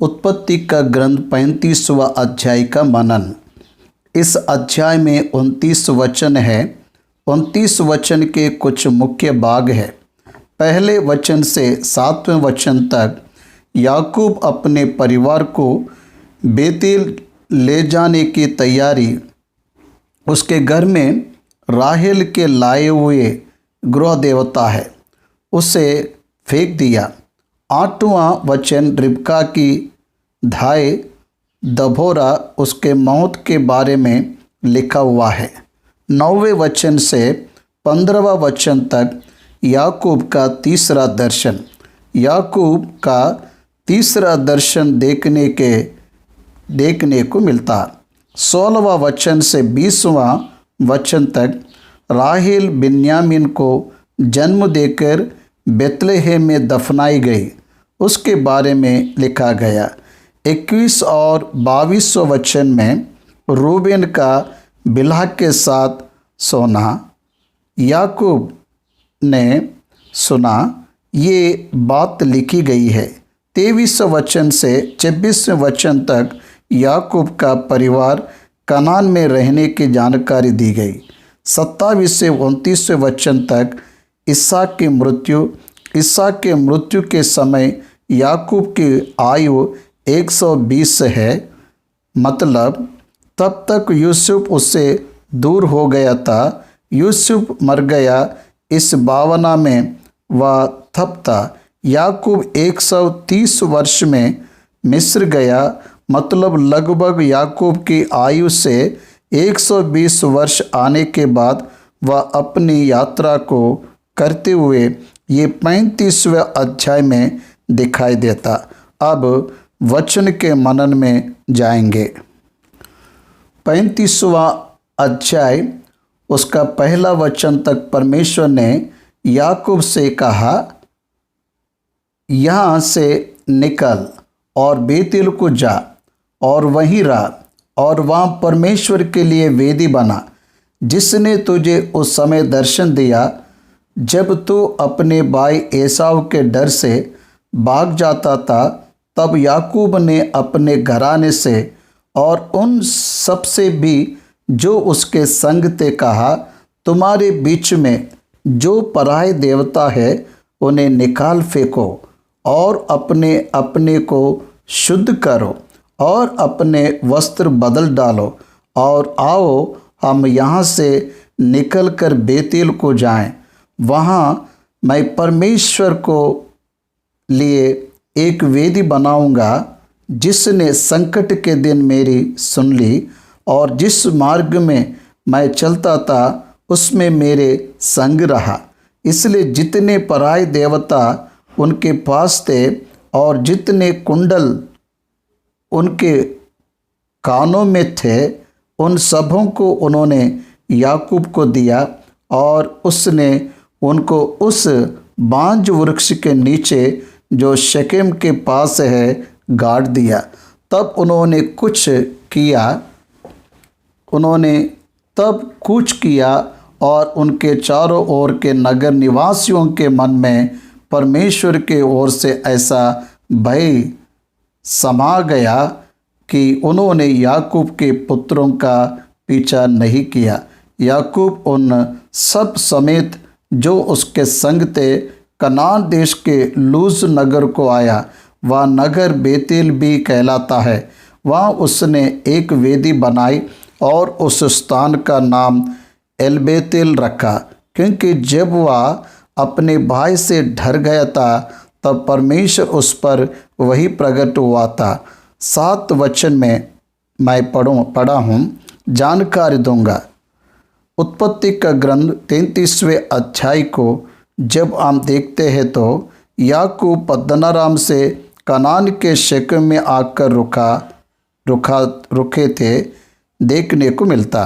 उत्पत्ति का ग्रंथ 35वां अध्याय का मनन। इस अध्याय में 29 वचन है। 29 वचन के कुछ मुख्य भाग है। पहले वचन से 7वें वचन तक याकूब अपने परिवार को बेतेल ले जाने की तैयारी, उसके घर में राहेल के लाए हुए गृह देवता है, उसे फेंक दिया। 8वां वचन रिबका की धाय दबोरा, उसके मौत के बारे में लिखा हुआ है। 9वें वचन से 15वां वचन तक याकूब का तीसरा दर्शन। याकूब का तीसरा दर्शन देखने को मिलता। 16वां वचन से 20वां वचन तक राहेल बिन्यामीन को जन्म देकर बेतलेहम में दफनाई गई, उसके बारे में लिखा गया। 21 और 22 वचन में रूबेन का बिल्हा के साथ सोना याकूब ने सुना, ये बात लिखी गई है। 23 वचन से 26 वचन तक याकूब का परिवार कनान में रहने की जानकारी दी गई। 27 से 29 वचन तक इसहाक की मृत्यु के समय याकूब की आयु 120 है, मतलब तब तक यूसुफ उससे दूर हो गया था। यूसुफ मर गया, इस भावना में वह तब था। याकूब 130 वर्ष में मिस्र गया, मतलब लगभग याकूब की आयु से 120 वर्ष आने के बाद वह अपनी यात्रा को करते हुए ये 35वें अध्याय में दिखाई देता। अब वचन के मनन में जाएंगे। 35वां अध्याय, उसका पहला वचन तक परमेश्वर ने याकूब से कहा, यहाँ से निकल और बेतेल को जा और वहीं रह और वहाँ परमेश्वर के लिए वेदी बना, जिसने तुझे उस समय दर्शन दिया जब तू अपने भाई एसाव के डर से भाग जाता था। तब याकूब ने अपने घराने से और उन सब से भी जो उसके संग थे कहा, तुम्हारे बीच में जो पराए देवता है उन्हें निकाल फेंको और अपने अपने को शुद्ध करो और अपने वस्त्र बदल डालो और आओ हम यहाँ से निकलकर बेतेल को जाएं। वहाँ मैं परमेश्वर को लिए एक वेदी बनाऊंगा, जिसने संकट के दिन मेरी सुन ली और जिस मार्ग में मैं चलता था उसमें मेरे संग रहा। इसलिए जितने पराए देवता उनके पास थे और जितने कुंडल उनके कानों में थे, उन सबों को उन्होंने याकूब को दिया और उसने उनको उस बांज वृक्ष के नीचे जो शकेम के पास है गाड़ दिया। तब उन्होंने कूच किया और उनके चारों ओर के नगर निवासियों के मन में परमेश्वर के ओर से ऐसा भय समा गया कि उन्होंने याकूब के पुत्रों का पीछा नहीं किया। याकूब उन सब समेत जो उसके संग थे कनान देश के लूज नगर को आया। वह नगर बेतेल भी कहलाता है। वहाँ उसने एक वेदी बनाई और उस स्थान का नाम एलबेतेल रखा, क्योंकि जब वह अपने भाई से डर गया था तब परमेश्वर उस पर वही प्रकट हुआ था। 7 वचन में मैं पढ़ा हूँ, जानकारी दूंगा। उत्पत्ति का ग्रंथ 33वें अध्याय को जब हम देखते हैं तो याकूब पद्दनाराम से कनान के शेकेम में आकर रुके थे देखने को मिलता।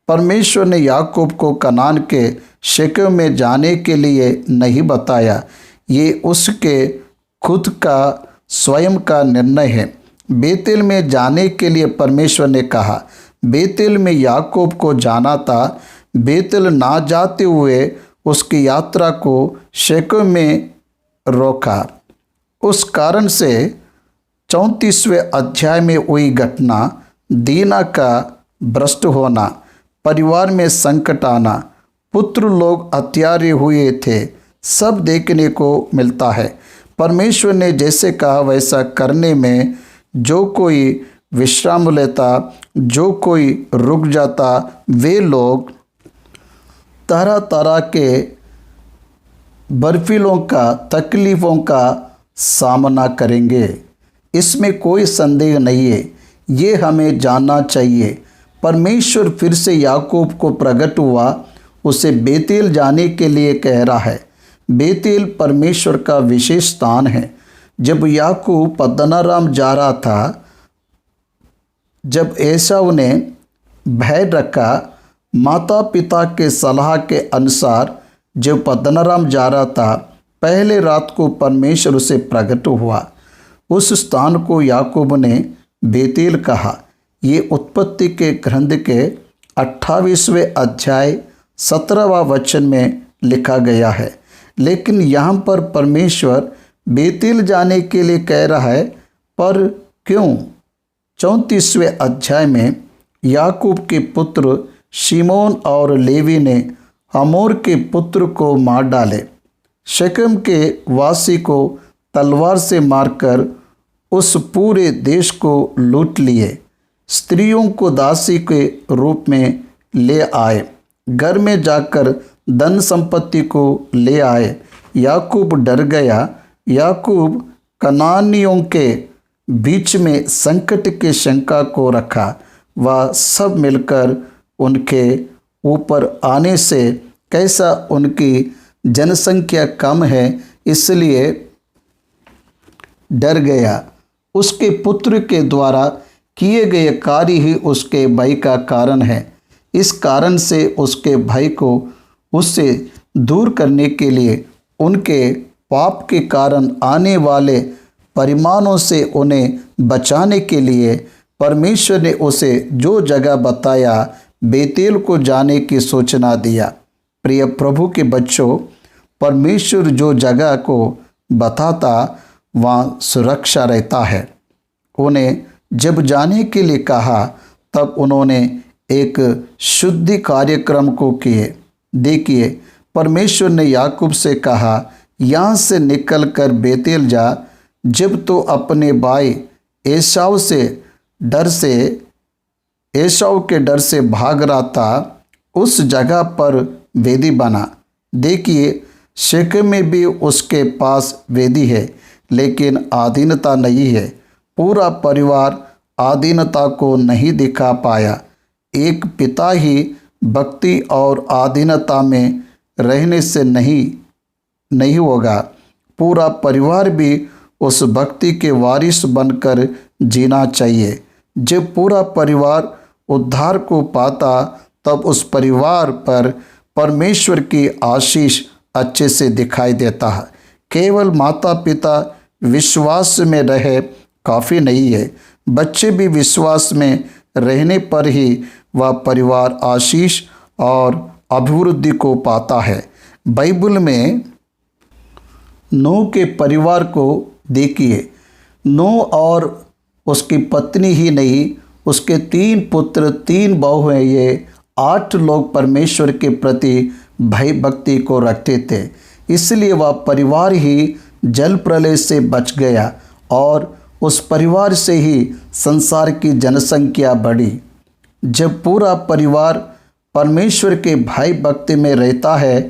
परमेश्वर ने याकूब को कनान के शेकेम में जाने के लिए नहीं बताया, ये उसके खुद का स्वयं का निर्णय है। बेतेल में जाने के लिए परमेश्वर ने कहा। बेतेल में याकूब को जाना था। बेतेल ना जाते हुए उसकी यात्रा को शेकेम में रोका। उस कारण से 34वें अध्याय में हुई घटना, दीना का भ्रष्ट होना, परिवार में संकट आना, पुत्र लोग हत्यारे हुए थे, सब देखने को मिलता है। परमेश्वर ने जैसे कहा वैसा करने में जो कोई विश्राम लेता, जो कोई रुक जाता, वे लोग तरह तरह के बर्फीलों का, तकलीफ़ों का सामना करेंगे। इसमें कोई संदेह नहीं है। ये हमें जानना चाहिए। परमेश्वर फिर से याकूब को प्रकट हुआ, उसे बेतेल जाने के लिए कह रहा है। बेतेल परमेश्वर का विशेष स्थान है। जब याकूब पद्दनाराम जा रहा था, जब एसाव ने भय रखा, माता पिता के सलाह के अनुसार जब पद्दनाराम जा रहा था, पहले रात को परमेश्वर उसे प्रकट हुआ। उस स्थान को याकूब ने बेतेल कहा। ये उत्पत्ति के ग्रंथ के 28वें अध्याय 17वां वचन में लिखा गया है। लेकिन यहाँ पर परमेश्वर बेतेल जाने के लिए कह रहा है, पर क्यों? 34वें अध्याय में याकूब के पुत्र शिमोन और लेवी ने हमोर के पुत्र को मार डाले, शेकेम के वासी को तलवार से मारकर उस पूरे देश को लूट लिए, स्त्रियों को दासी के रूप में ले आए, घर में जाकर धन संपत्ति को ले आए। याकूब डर गया। याकूब कनानियों के बीच में संकट के शंका को रखा। वह सब मिलकर उनके ऊपर आने से, कैसा उनकी जनसंख्या कम है इसलिए डर गया। उसके पुत्र के द्वारा किए गए कार्य ही उसके भय का कारण है। इस कारण से उसके भय को उससे दूर करने के लिए, उनके पाप के कारण आने वाले परिणामों से उन्हें बचाने के लिए परमेश्वर ने उसे जो जगह बताया, बेतेल को जाने की सूचना दिया। प्रिय प्रभु के बच्चों, परमेश्वर जो जगह को बताता वहाँ सुरक्षा रहता है। उन्हें जब जाने के लिए कहा तब उन्होंने एक शुद्धि कार्यक्रम को किए। देखिए, परमेश्वर ने याकूब से कहा, यहाँ से निकल कर बेतेल जा। जब तो अपने भाई एसाव के डर से भाग रहा था, उस जगह पर वेदी बना। देखिए, शेकेम में भी उसके पास वेदी है, लेकिन आधीनता नहीं है। पूरा परिवार आधीनता को नहीं दिखा पाया। एक पिता ही भक्ति और आधीनता में रहने से नहीं होगा। पूरा परिवार भी उस भक्ति के वारिस बनकर जीना चाहिए। जब पूरा परिवार उद्धार को पाता, तब उस परिवार पर परमेश्वर की आशीष अच्छे से दिखाई देता है। केवल माता पिता विश्वास में रहे काफ़ी नहीं है। बच्चे भी विश्वास में रहने पर ही वह परिवार आशीष और अभिवृद्धि को पाता है। बाइबल में नूह के परिवार को देखिए। नूह और उसकी पत्नी ही नहीं, उसके 3 पुत्र 3 बहू हैं। ये 8 लोग परमेश्वर के प्रति भय भक्ति को रखते थे, इसलिए वह परिवार ही जल प्रलय से बच गया और उस परिवार से ही संसार की जनसंख्या बढ़ी। जब पूरा परिवार परमेश्वर के भय भक्ति में रहता है,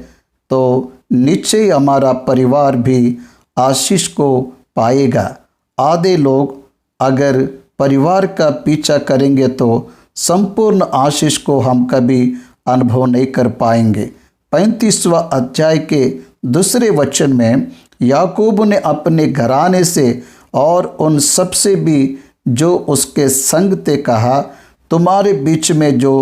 तो निश्चय हमारा परिवार भी आशीष को पाएगा। आधे लोग अगर परिवार का पीछा करेंगे तो संपूर्ण आशीष को हम कभी अनुभव नहीं कर पाएंगे। 35वां अध्याय के 2 वचन में याकूब ने अपने घराने से और उन सब से भी जो उसके संग थे कहा, तुम्हारे बीच में जो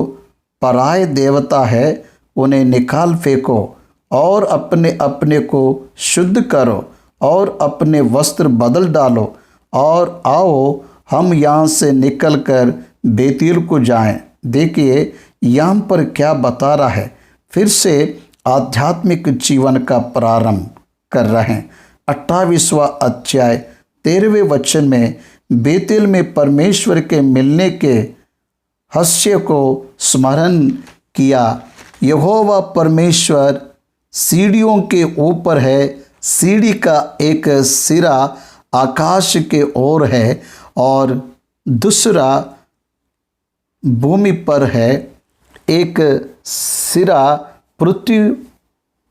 पराये देवता है उन्हें निकाल फेंको और अपने अपने को शुद्ध करो और अपने वस्त्र बदल डालो और आओ हम यहाँ से निकलकर बेतेल को जाएं। देखिए, यहाँ पर क्या बता रहा है। फिर से आध्यात्मिक जीवन का प्रारंभ कर रहे हैं। 28वां अध्याय 13वें वचन में बेतेल में परमेश्वर के मिलने के हास्य को स्मरण किया। यहोवा परमेश्वर सीढ़ियों के ऊपर है, सीढ़ी का एक सिरा आकाश के ओर है और दूसरा भूमि पर है। एक सिरा पृथ्वी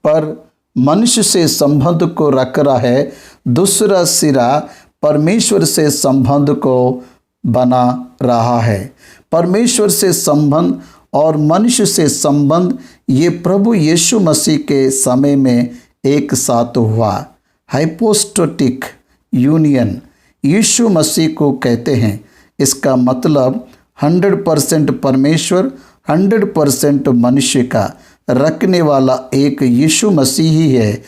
पर मनुष्य से संबंध को रख रहा है, दूसरा सिरा परमेश्वर से संबंध को बना रहा है। परमेश्वर से संबंध और मनुष्य से संबंध ये प्रभु यीशु मसीह के समय में एक साथ हुआ। हाइपोस्टोटिक यूनियन यीशु मसीह को कहते हैं। इसका मतलब 100% परमेश्वर 100% मनुष्य का रखने वाला एक यीशु मसीह ही है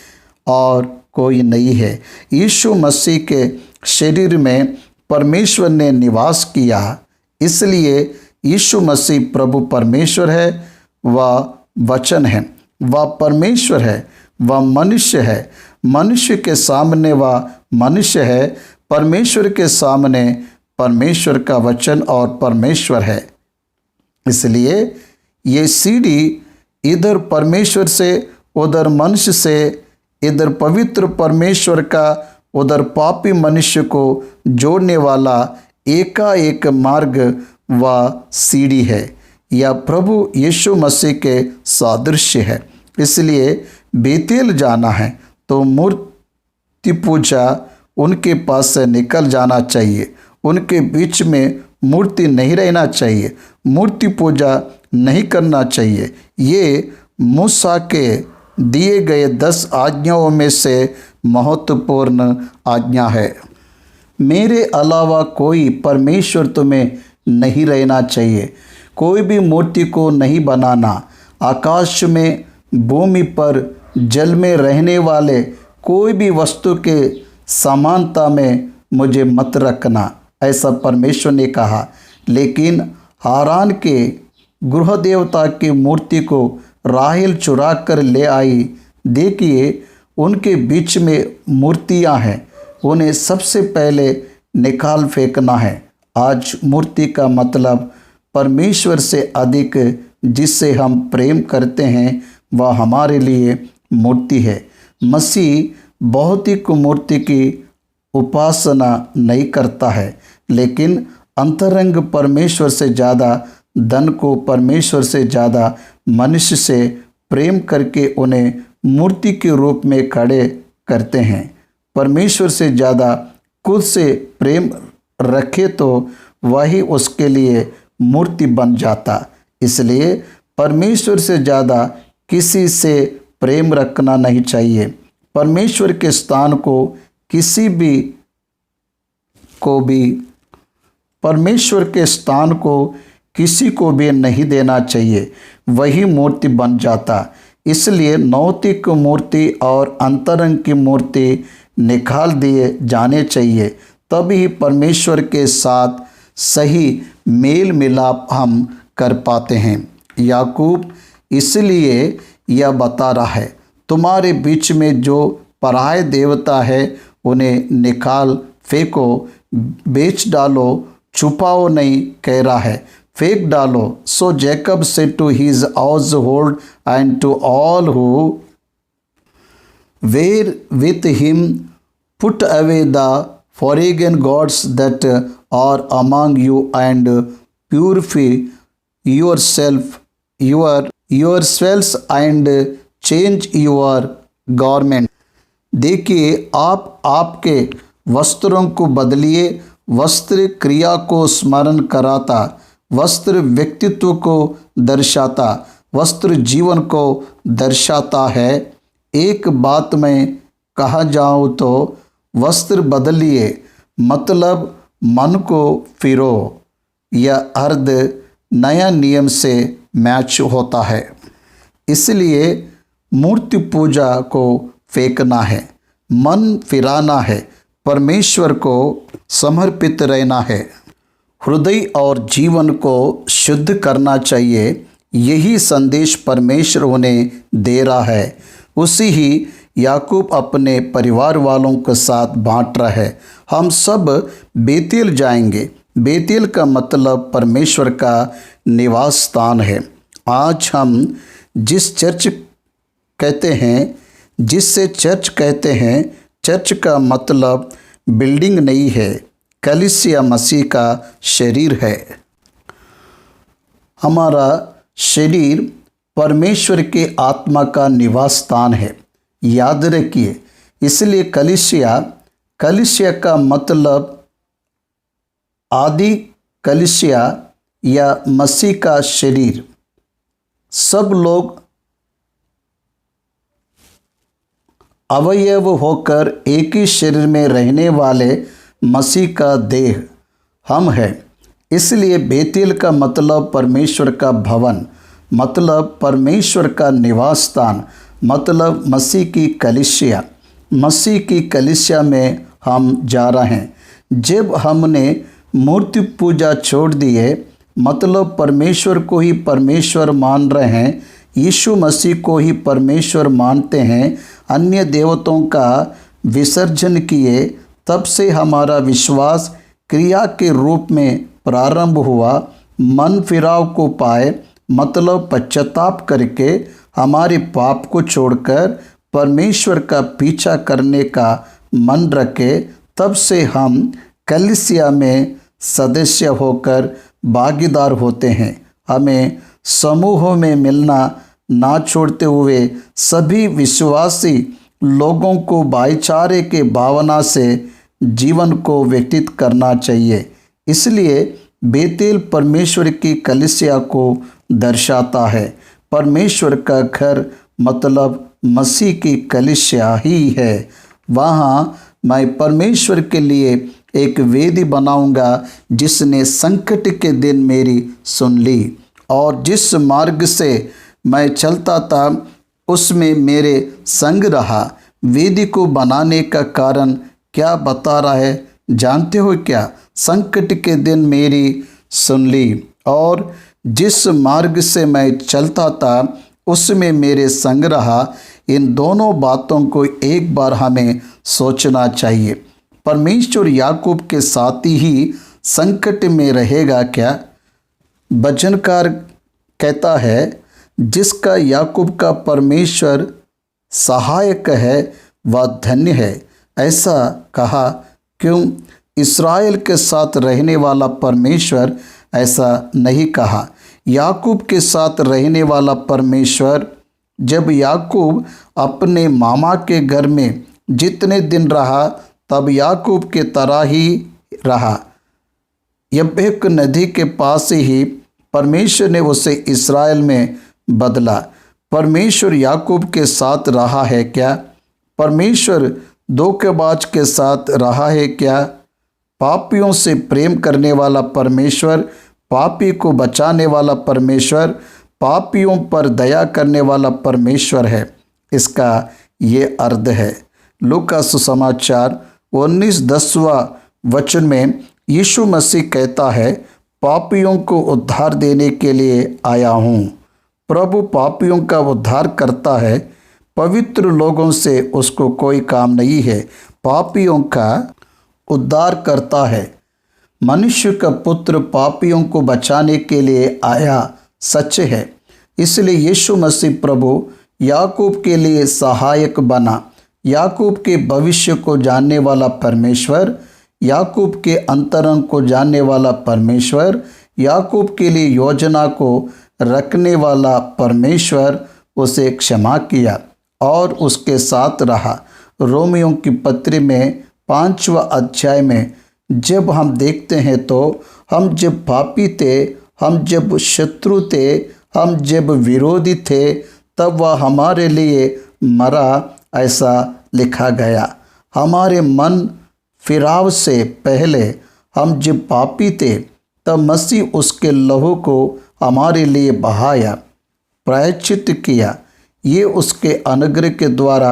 और कोई नहीं है। यीशु मसीह के शरीर में परमेश्वर ने निवास किया, इसलिए यीशु मसीह प्रभु परमेश्वर है, वह वचन है, वह परमेश्वर है, वह मनुष्य है। मनुष्य के सामने वह मनुष्य है, परमेश्वर के सामने परमेश्वर का वचन और परमेश्वर है। इसलिए ये सीढ़ी इधर परमेश्वर से, उधर मनुष्य से, इधर पवित्र परमेश्वर का, उधर पापी मनुष्य को जोड़ने वाला एकाएक मार्ग व सीढ़ी है। यह प्रभु यीशु मसीह के सादृश्य है। इसलिए बेतेल जाना है तो मूर्ति पूजा उनके पास से निकल जाना चाहिए। उनके बीच में मूर्ति नहीं रहना चाहिए, मूर्ति पूजा नहीं करना चाहिए। ये मूसा के दिए गए 10 आज्ञाओं में से महत्वपूर्ण आज्ञा है। मेरे अलावा कोई परमेश्वर तुम्हें नहीं रहना चाहिए। कोई भी मूर्ति को नहीं बनाना। आकाश में, भूमि पर, जल में रहने वाले कोई भी वस्तु के समानता में मुझे मत रखना, ऐसा परमेश्वर ने कहा। लेकिन हारान के गृह देवता की मूर्ति को राहेल चुरा कर ले आई। देखिए, उनके बीच में मूर्तियां हैं, उन्हें सबसे पहले निकाल फेंकना है। आज मूर्ति का मतलब परमेश्वर से अधिक जिससे हम प्रेम करते हैं वह हमारे लिए मूर्ति है। मसीह भौतिक मूर्ति की उपासना नहीं करता है, लेकिन अंतरंग परमेश्वर से ज़्यादा, धन को परमेश्वर से ज़्यादा, मनुष्य से प्रेम करके उन्हें मूर्ति के रूप में खड़े करते हैं। परमेश्वर से ज़्यादा खुद से प्रेम रखे तो वही उसके लिए मूर्ति बन जाता। इसलिए परमेश्वर से ज़्यादा किसी से प्रेम रखना नहीं चाहिए। परमेश्वर के स्थान को किसी को भी नहीं देना चाहिए, वही मूर्ति बन जाता। इसलिए नौतिक मूर्ति और अंतरंग की मूर्ति निकाल दिए जाने चाहिए, तभी परमेश्वर के साथ सही मेल मिलाप हम कर पाते हैं। याकूब इसलिए यह बता रहा है, तुम्हारे बीच में जो पराये देवता है उन्हें निकाल फेंको, बेच डालो, छुपाओ नहीं कह रहा है, फेंक डालो। So Jacob said to his household and to all who were with him, put away the foreign gods that are among you and purify yourselves and change your garment। देखिए, आप आपके वस्त्रों को बदलिए। वस्त्र क्रिया को स्मरण कराता, वस्त्र व्यक्तित्व को दर्शाता, वस्त्र जीवन को दर्शाता है। एक बात में कहा जाऊँ तो वस्त्र बदलिए मतलब मन को फिरो। यह अर्थ नया नियम से मैच होता है। इसलिए मूर्ति पूजा को फेंकना है, मन फिराना है, परमेश्वर को समर्पित रहना है, हृदय और जीवन को शुद्ध करना चाहिए। यही संदेश परमेश्वर उन्हें दे रहा है। उसी ही याकूब अपने परिवार वालों के साथ बांट रहा है। हम सब बेतेल जाएंगे। बेतेल का मतलब परमेश्वर का निवास स्थान है। आज हम जिसे चर्च कहते हैं, चर्च का मतलब बिल्डिंग नहीं है, कलीसिया मसीह का शरीर है। हमारा शरीर परमेश्वर के आत्मा का निवास स्थान है, याद रखिए। इसलिए कलीसिया का मतलब आदि कलीसिया या मसीह का शरीर। सब लोग अवयव होकर एक ही शरीर में रहने वाले मसीह का देह हम हैं। इसलिए बेतेल का मतलब परमेश्वर का भवन, मतलब परमेश्वर का निवास स्थान, मतलब मसीह की कलीसिया। मसीह की कलीसिया में हम जा रहे हैं। जब हमने मूर्ति पूजा छोड़ दिए, मतलब परमेश्वर को ही परमेश्वर मान रहे हैं, यीशु मसीह को ही परमेश्वर मानते हैं, अन्य देवताओं का विसर्जन किए, तब से हमारा विश्वास क्रिया के रूप में प्रारंभ हुआ। मन फिराव को पाए, मतलब पश्चाताप करके हमारे पाप को छोड़कर परमेश्वर का पीछा करने का मन रखे, तब से हम कलीसिया में सदस्य होकर भागीदार होते हैं। हमें समूहों में मिलना ना छोड़ते हुए सभी विश्वासी लोगों को भाईचारे के भावना से जीवन को व्यतीत करना चाहिए। इसलिए बेतेल परमेश्वर की कलीसिया को दर्शाता है। परमेश्वर का घर मतलब मसीह की कलीसिया ही है। वहाँ मैं परमेश्वर के लिए एक वेदी बनाऊंगा जिसने संकट के दिन मेरी सुन ली, और जिस मार्ग से मैं चलता था उसमें मेरे संग रहा। वेदी को बनाने का कारण क्या बता रहा है जानते हो क्या? संकट के दिन मेरी सुन ली, और जिस मार्ग से मैं चलता था उसमें मेरे संग रहा। इन दोनों बातों को एक बार हमें सोचना चाहिए। परमेश्वर याकूब के साथ ही संकट में रहेगा क्या? भजनकार कहता है, जिसका याकूब का परमेश्वर सहायक है वह धन्य है। ऐसा कहा क्यों? इस्राएल के साथ रहने वाला परमेश्वर ऐसा नहीं कहा। याकूब के साथ रहने वाला परमेश्वर, जब याकूब अपने मामा के घर में जितने दिन रहा तब याकूब के तरह ही रहा। यब्बेक नदी के पास ही परमेश्वर ने उसे इस्राएल में बदला। परमेश्वर याकूब के साथ रहा है क्या? परमेश्वर धोखेबाज के साथ रहा है क्या? पापियों से प्रेम करने वाला परमेश्वर, पापी को बचाने वाला परमेश्वर, पापियों पर दया करने वाला परमेश्वर है। इसका ये अर्थ है। लूका सुसमाचार 19:10 में यीशु मसीह कहता है, पापियों को उद्धार देने के लिए आया हूँ। प्रभु पापियों का उद्धार करता है। पवित्र लोगों से उसको कोई काम नहीं है, पापियों का उद्धार करता है। मनुष्य का पुत्र पापियों को बचाने के लिए आया, सच है। इसलिए यीशु मसीह प्रभु याकूब के लिए सहायक बना। याकूब के भविष्य को जानने वाला परमेश्वर, याकूब के अंतरंग को जानने वाला परमेश्वर, याकूब के लिए योजना को रखने वाला परमेश्वर उसे क्षमा किया और उसके साथ रहा। रोमियों की पत्री में 5वां अध्याय में जब हम देखते हैं तो हम जब पापी थे, हम जब शत्रु थे, हम जब विरोधी थे, तब वह हमारे लिए मरा, ऐसा लिखा गया। हमारे मन फिराव से पहले हम जब पापी थे तब मसीह उसके लहू को हमारे लिए बहाया, प्रायश्चित किया। ये उसके अनुग्रह के द्वारा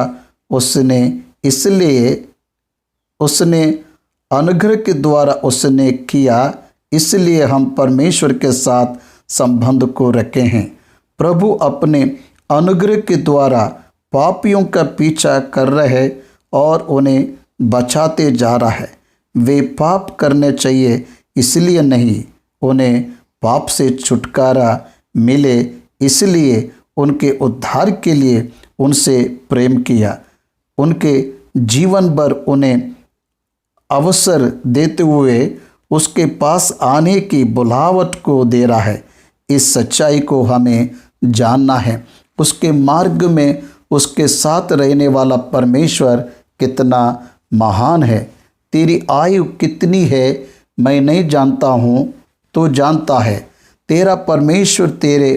अनुग्रह के द्वारा उसने किया। इसलिए हम परमेश्वर के साथ संबंध को रखे हैं। प्रभु अपने अनुग्रह के द्वारा पापियों का पीछा कर रहे और उन्हें बचाते जा रहा है। वे पाप करने चाहिए इसलिए नहीं, उन्हें पाप से छुटकारा मिले इसलिए उनके उद्धार के लिए उनसे प्रेम किया। उनके जीवन भर उन्हें अवसर देते हुए उसके पास आने की बुलाहट को दे रहा है। इस सच्चाई को हमें जानना है। उसके मार्ग में उसके साथ रहने वाला परमेश्वर कितना महान है। तेरी आयु कितनी है मैं नहीं जानता हूँ, तो जानता है। तेरा परमेश्वर तेरे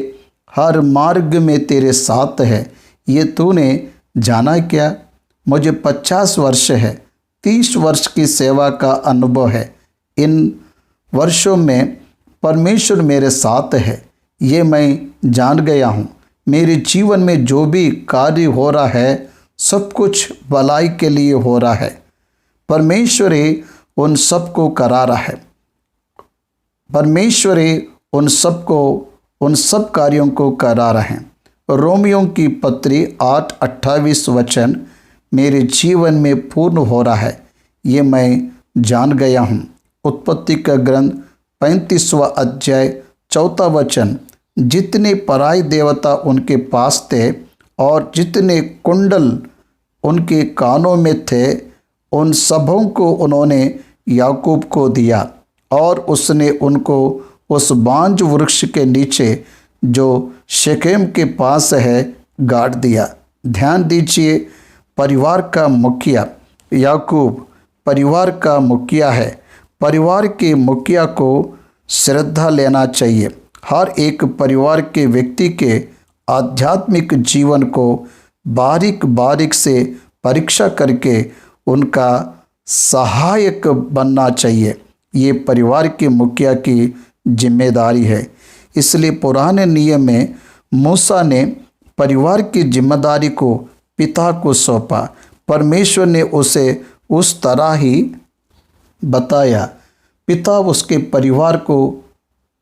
हर मार्ग में तेरे साथ है, ये तूने जाना क्या? मुझे 50 वर्ष है, 30 वर्ष की सेवा का अनुभव है। इन वर्षों में परमेश्वर मेरे साथ है, ये मैं जान गया हूँ। मेरे जीवन में जो भी कार्य हो रहा है सब कुछ भलाई के लिए हो रहा है। परमेश्वर ही उन सब को करा रहा है। परमेश्वर ही उन सब कार्यों को करा रहे हैं। रोमियों की पत्री 8:28 वचन मेरे जीवन में पूर्ण हो रहा है, ये मैं जान गया हूँ। उत्पत्ति का ग्रंथ 35वां अध्याय 4 वचन, जितने पराई देवता उनके पास थे और जितने कुंडल उनके कानों में थे, उन सबों को उन्होंने याकूब को दिया और उसने उनको उस बांज वृक्ष के नीचे जो शेकेम के पास है गाड़ दिया। ध्यान दीजिए, परिवार का मुखिया याकूब परिवार का मुखिया है। परिवार के मुखिया को श्रद्धा लेना चाहिए। हर एक परिवार के व्यक्ति के आध्यात्मिक जीवन को बारीक बारीक से परीक्षा करके उनका सहायक बनना चाहिए। ये परिवार के मुखिया की जिम्मेदारी है। इसलिए पुराने नियम में मूसा ने परिवार की जिम्मेदारी को पिता को सौंपा। परमेश्वर ने उसे उस तरह ही बताया। पिता उसके परिवार को,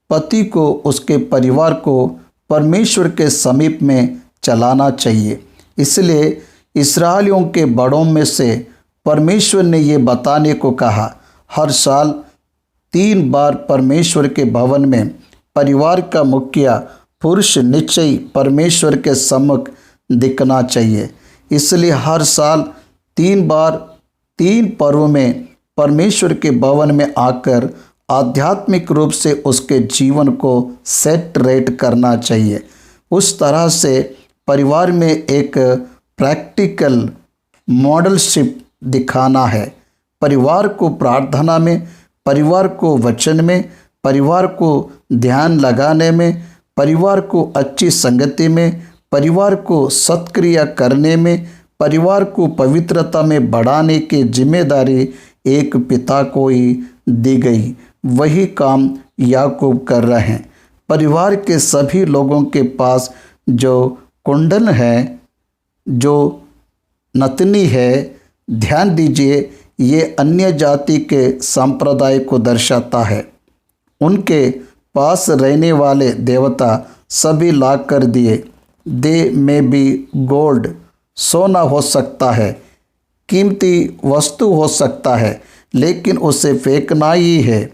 पति को उसके परिवार को परमेश्वर के समीप में चलाना चाहिए। इसलिए इस्राएलियों के बड़ों में से परमेश्वर ने ये बताने को कहा, हर साल 3 बार परमेश्वर के भवन में परिवार का मुखिया पुरुष निश्चय परमेश्वर के सम्मुख दिखना चाहिए। इसलिए हर साल 3 बार 3 पर्व में परमेश्वर के भवन में आकर आध्यात्मिक रूप से उसके जीवन को सेट रेट करना चाहिए। उस तरह से परिवार में एक प्रैक्टिकल मॉडलशिप दिखाना है। परिवार को प्रार्थना में, परिवार को वचन में, परिवार को ध्यान लगाने में, परिवार को अच्छी संगति में, परिवार को सत्क्रिया करने में, परिवार को पवित्रता में बढ़ाने की जिम्मेदारी एक पिता को ही दी गई। वही काम याकूब कर रहे हैं। परिवार के सभी लोगों के पास जो कुंडल है, जो नतनी है, ध्यान दीजिए, ये अन्य जाति के संप्रदाय को दर्शाता है। उनके पास रहने वाले देवता सभी ला कर दिए। दे में भी गोल्ड, सोना हो सकता है, कीमती वस्तु हो सकता है, लेकिन उसे फेंकना ही है।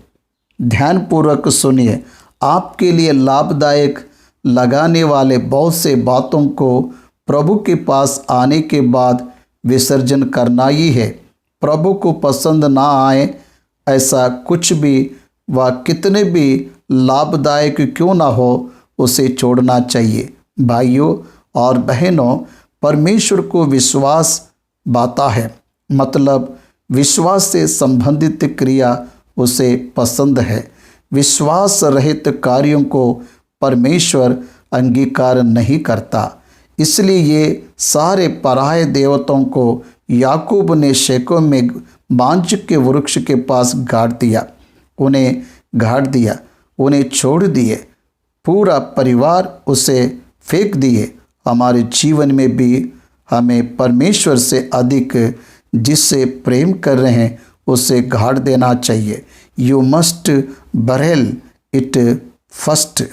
ध्यानपूर्वक सुनिए, आपके लिए लाभदायक लगाने वाले बहुत से बातों को प्रभु के पास आने के बाद विसर्जन करना ही है। प्रभु को पसंद ना आए ऐसा कुछ भी व कितने भी लाभदायक क्यों ना हो, उसे छोड़ना चाहिए। भाइयों और बहनों, परमेश्वर को विश्वास बाता है, मतलब विश्वास से संबंधित क्रिया उसे पसंद है। विश्वास रहित कार्यों को परमेश्वर अंगीकार नहीं करता। इसलिए ये सारे पराये देवताओं को याकूब ने शेकेम में बांज के वृक्ष के पास गाड़ दिया। उन्हें छोड़ दिए। पूरा परिवार उसे फेंक दिए। हमारे जीवन में भी हमें परमेश्वर से अधिक जिससे प्रेम कर रहे हैं उसे गाड़ देना चाहिए। You must Barail it first,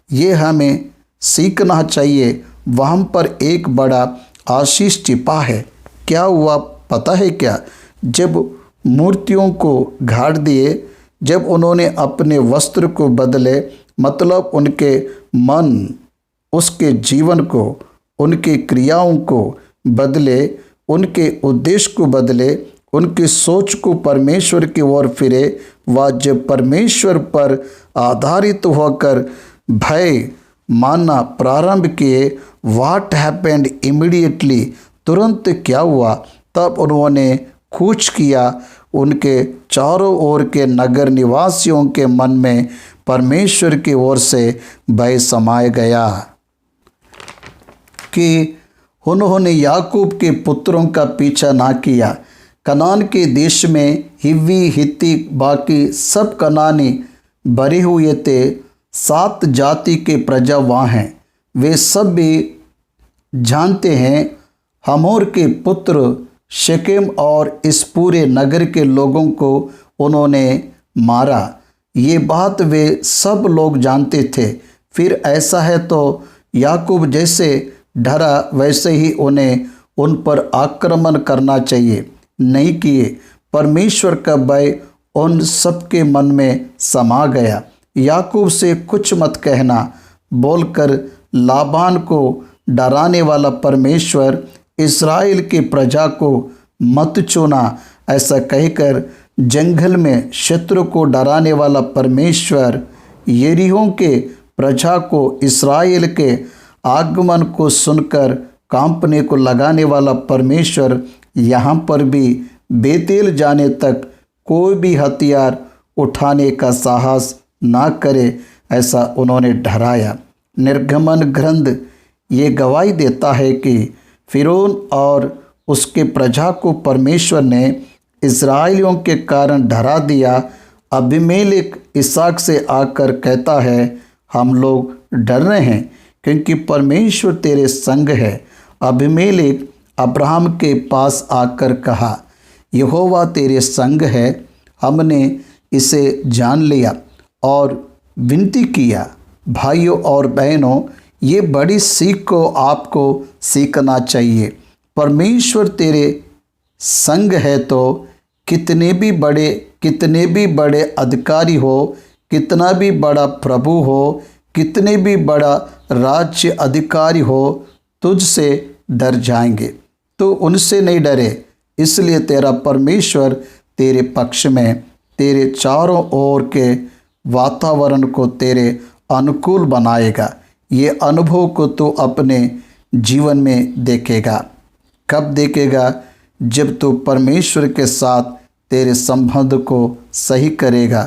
ये हमें सीखना चाहिए। वहाँ पर एक बड़ा आशीष छिपा है। क्या हुआ पता है क्या? जब मूर्तियों को गाड़ दिए, जब उन्होंने अपने वस्त्र को बदले, मतलब उनके मन, उसके जीवन को, उनके क्रियाओं को बदले, उनके उद्देश्य को बदले, उनकी सोच को परमेश्वर की ओर फिरे, वह जब परमेश्वर पर आधारित होकर भय मानना प्रारंभ किए, व्हाट हैपेंड इमीडिएटली, तुरंत क्या हुआ? तब उन्होंने कूच किया। उनके चारों ओर के नगर निवासियों के मन में परमेश्वर की ओर से भय समाया गया कि उन्होंने याकूब के पुत्रों का पीछा ना किया। कनान के देश में हिव्वी, हित्ती, बाकी सब कनानी भरे हुए थे। 7 जाति के प्रजा वहाँ हैं। वे सब भी जानते हैं हमोर के पुत्र शेकेम और इस पूरे नगर के लोगों को उन्होंने मारा। ये बात वे सब लोग जानते थे। फिर ऐसा है तो याकूब जैसे डरा वैसे ही उन्हें उन पर आक्रमण करना चाहिए, नहीं किए। परमेश्वर का भय उन सबके मन में समा गया। याकूब से कुछ मत कहना बोलकर लाबान को डराने वाला परमेश्वर, इस्राएल की प्रजा को मत चुना ऐसा कहकर जंगल में शत्रु को डराने वाला परमेश्वर, यरीहो के प्रजा को इस्राएल के आगमन को सुनकर कांपने को लगाने वाला परमेश्वर, यहाँ पर भी बेतेल जाने तक कोई भी हथियार उठाने का साहस ना करे ऐसा उन्होंने डराया। निर्गमन ग्रंथ ये गवाही देता है कि फिरौन और उसके प्रजा को परमेश्वर ने इस्राएलियों के कारण डरा दिया। अबीमेलेक इसहाक से आकर कहता है, हम लोग डर रहे हैं क्योंकि परमेश्वर तेरे संग है। अबीमेलेक अब्राहम के पास आकर कहा, यहोवा तेरे संग है, हमने इसे जान लिया। और विनती किया, भाइयों और बहनों, ये बड़ी सीख को आपको सीखना चाहिए। परमेश्वर तेरे संग है तो कितने भी बड़े अधिकारी हो, कितना भी बड़ा प्रभु हो, कितने भी बड़ा राज्य अधिकारी हो, तुझसे डर जाएंगे। तो उनसे नहीं डरे, इसलिए तेरा परमेश्वर तेरे पक्ष में, तेरे चारों ओर के वातावरण को तेरे अनुकूल बनाएगा। ये अनुभव को तू अपने जीवन में देखेगा। कब देखेगा? जब तू परमेश्वर के साथ तेरे संबंध को सही करेगा,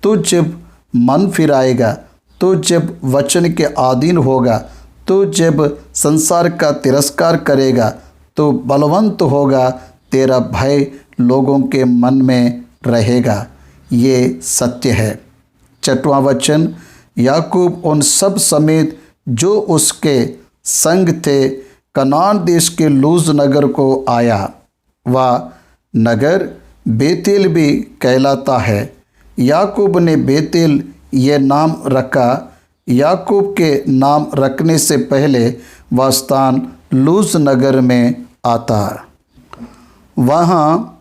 तो जब मन फिराएगा, तो जब वचन के अधीन होगा, तो जब संसार का तिरस्कार करेगा, तो बलवंत होगा, तेरा भय लोगों के मन में रहेगा। ये सत्य है। 6वां वचन, याकूब उन सब समेत जो उसके संग थे कनान देश के लूज नगर को आया। वह नगर बेतेल भी कहलाता है। याकूब ने बेतेल ये नाम रखा। याकूब के नाम रखने से पहले वह स्थान लूज नगर में आता। वहाँ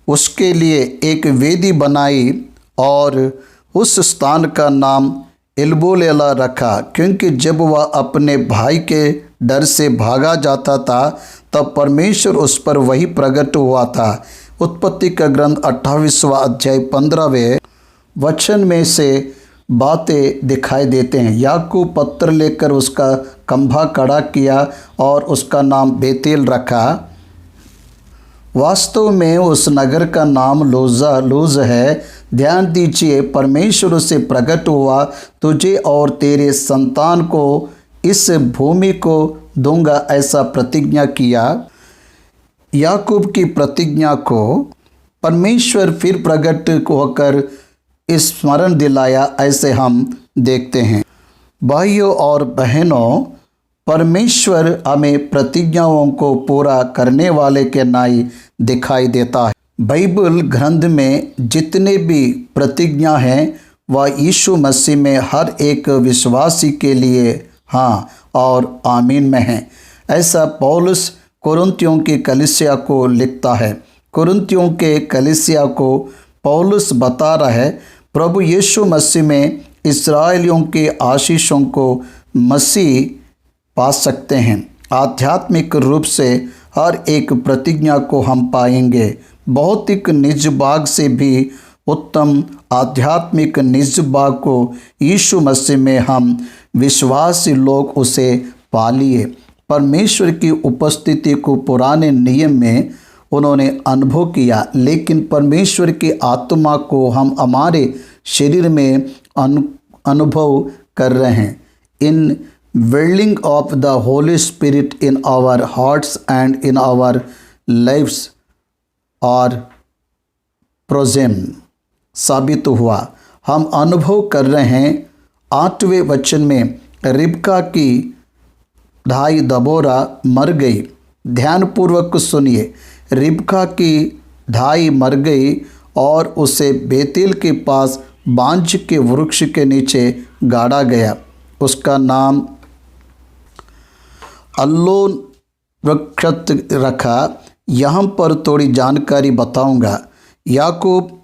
उसके लिए एक वेदी बनाई और उस स्थान का नाम एल्बोलेला रखा, क्योंकि जब वह अपने भाई के डर से भागा जाता था तब परमेश्वर उस पर वही प्रकट हुआ था। उत्पत्ति का ग्रंथ 28वां अध्याय 15वें वचन में से बातें दिखाई देते हैं। याकूब पत्थर लेकर उसका खंभा खड़ा किया और उसका नाम बेतेल रखा। वास्तव में उस नगर का नाम लूज है। ध्यान दीजिए, परमेश्वर उसे प्रकट हुआ, तुझे और तेरे संतान को इस भूमि को दूंगा ऐसा प्रतिज्ञा किया। याकूब की प्रतिज्ञा को परमेश्वर फिर प्रकट होकर स्मरण दिलाया, ऐसे हम देखते हैं। भाइयों और बहनों, परमेश्वर हमें प्रतिज्ञाओं को पूरा करने वाले के नाई दिखाई देता है। बाइबल ग्रंथ में जितने भी प्रतिज्ञा हैं वह यीशु मसीह में हर एक विश्वासी के लिए हाँ और आमीन में हैं। ऐसा पौलुस कुरिन्थियों की कलीसिया को लिखता है। कुरिन्थियों के कलीसिया को पौलुस बता रहा है, प्रभु यीशु मसीह में इस्राएलियों के आशीषों को मसीह पा सकते हैं। आध्यात्मिक रूप से हर एक प्रतिज्ञा को हम पाएंगे। भौतिक निज भाग से भी उत्तम आध्यात्मिक निज भाग को यीशु मसीह में हम विश्वासी लोग उसे पा लिए। परमेश्वर की उपस्थिति को पुराने नियम में उन्होंने अनुभव किया, लेकिन परमेश्वर की आत्मा को हम हमारे शरीर में अनुभव कर रहे हैं। Indwelling of the Holy Spirit in our hearts and in our lives और प्रोजेम साबित हुआ। हम अनुभव कर रहे हैं। 8वें वचन में रिबका की भाई दबोरा मर गई। ध्यानपूर्वक सुनिए, रिबका की ढाई मर गई और उसे बेतेल के पास बांज के वृक्ष के नीचे गाड़ा गया। उसका नाम अल्लोन वृक्ष रखा। यहाँ पर थोड़ी जानकारी बताऊंगा। याकूब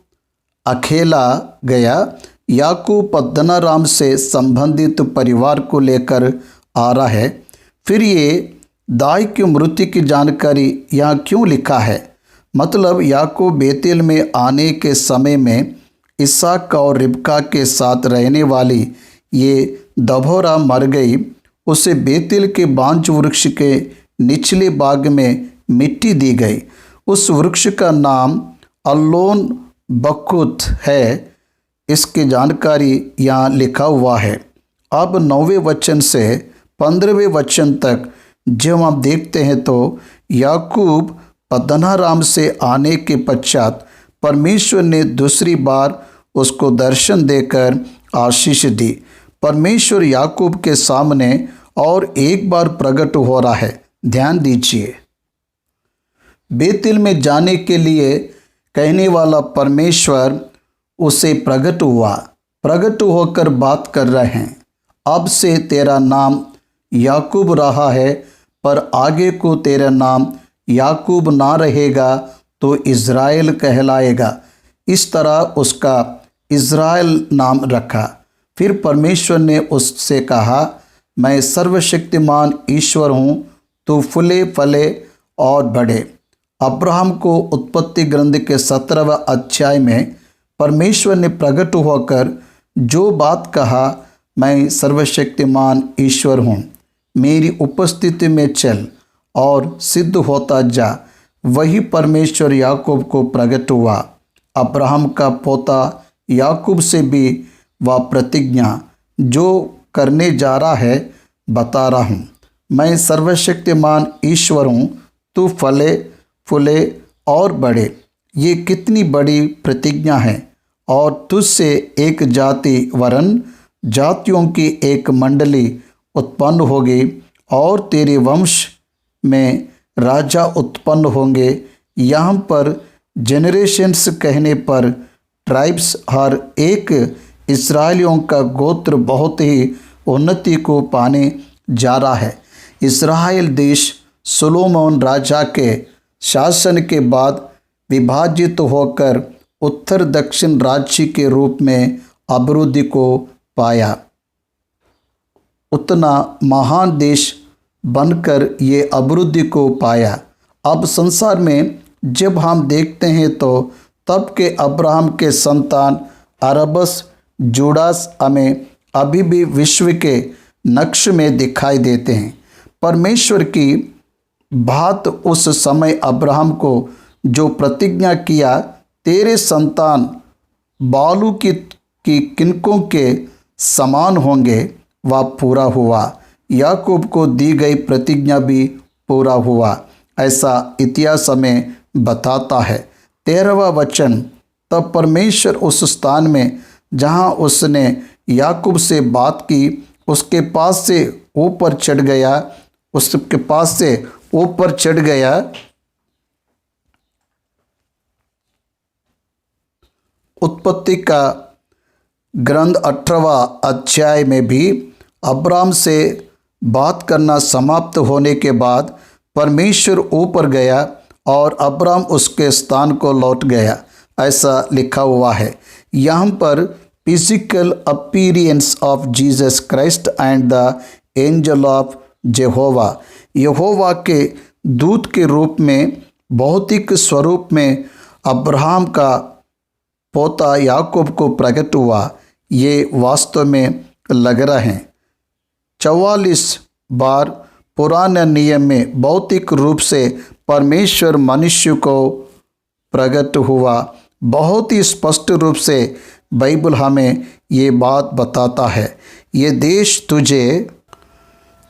अकेला गया। याकूब पद्दनाराम से संबंधित परिवार को लेकर आ रहा है। फिर ये दाई की मृत्यु की जानकारी यहाँ क्यों लिखा है? मतलब याकूब बेतेल में आने के समय में इसहाक और रिबका के साथ रहने वाली ये दबोरा मर गई। उसे बेतेल के बांज वृक्ष के निचले भाग में मिट्टी दी गई। उस वृक्ष का नाम अल्लोन बकुत है। इसकी जानकारी यहाँ लिखा हुआ है। अब 9वें वचन से 15वें वचन तक जब हम देखते हैं तो याकूब पद्दनाराम से आने के पश्चात परमेश्वर ने दूसरी बार उसको दर्शन देकर आशीष दी। परमेश्वर याकूब के सामने और एक बार प्रकट हो रहा है। ध्यान दीजिए, बेतेल में जाने के लिए कहने वाला परमेश्वर उसे प्रकट हुआ। प्रकट होकर बात कर रहे हैं, अब से तेरा नाम याकूब रहा है, पर आगे को तेरा नाम याकूब ना रहेगा तो इज़राइल कहलाएगा। इस तरह उसका इज़राइल नाम रखा। फिर परमेश्वर ने उससे कहा, मैं सर्वशक्तिमान ईश्वर हूँ, तू फूले फले और बढ़े। अब्राहम को उत्पत्ति ग्रंथ के 17वें अध्याय में परमेश्वर ने प्रकट होकर जो बात कहा, मैं सर्वशक्तिमान ईश्वर हूँ, मेरी उपस्थिति में चल और सिद्ध होता जा, वही परमेश्वर याकूब को प्रकट हुआ। अब्राहम का पोता याकूब से भी वह प्रतिज्ञा जो करने जा रहा है बता रहा हूँ, मैं सर्वशक्तिमान ईश्वर हूँ, तू फले फूले और बढ़े। ये कितनी बड़ी प्रतिज्ञा है। और तुझसे एक जाति वरन जातियों की एक मंडली उत्पन्न होगी और तेरे वंश में राजा उत्पन्न होंगे। यहाँ पर जेनरेशन्स कहने पर ट्राइब्स हर एक इस्राएलियों का गोत्र बहुत ही उन्नति को पाने जा रहा है। इस्राएल देश सोलोमोन राजा के शासन के बाद विभाजित होकर उत्तर दक्षिण राज्य के रूप में अभिवृद्धि को पाया। उतना महान देश बनकर ये अभिवृद्धि को पाया। अब संसार में जब हम देखते हैं तो तब के अब्राहम के संतान अरबस जुडास हमें अभी भी विश्व के नक्श में दिखाई देते हैं। परमेश्वर की बात उस समय अब्राहम को जो प्रतिज्ञा किया, तेरे संतान बालू की किनकों के समान होंगे, वह पूरा हुआ। याकूब को दी गई प्रतिज्ञा भी पूरा हुआ, ऐसा इतिहास हमें बताता है। 13वां वचन, तब परमेश्वर उस स्थान में जहाँ उसने याकूब से बात की उसके पास से ऊपर चढ़ गया। उसके पास से ऊपर चढ़ गया। उत्पत्ति का ग्रंथ 18वां अध्याय में भी अब्राम से बात करना समाप्त होने के बाद परमेश्वर ऊपर गया और अब्राम उसके स्थान को लौट गया, ऐसा लिखा हुआ है। यहाँ पर physical appearance of Jesus Christ and the angel of Jehovah, यहोवा के दूत के रूप में भौतिक स्वरूप में अब्राहम का पोता याकूब को प्रकट हुआ, ये वास्तव में लग रहा है। 44 बार पुराने नियम में भौतिक रूप से परमेश्वर मनुष्य को प्रकट हुआ। बहुत ही स्पष्ट रूप से बाइबल हमें ये बात बताता है, ये देश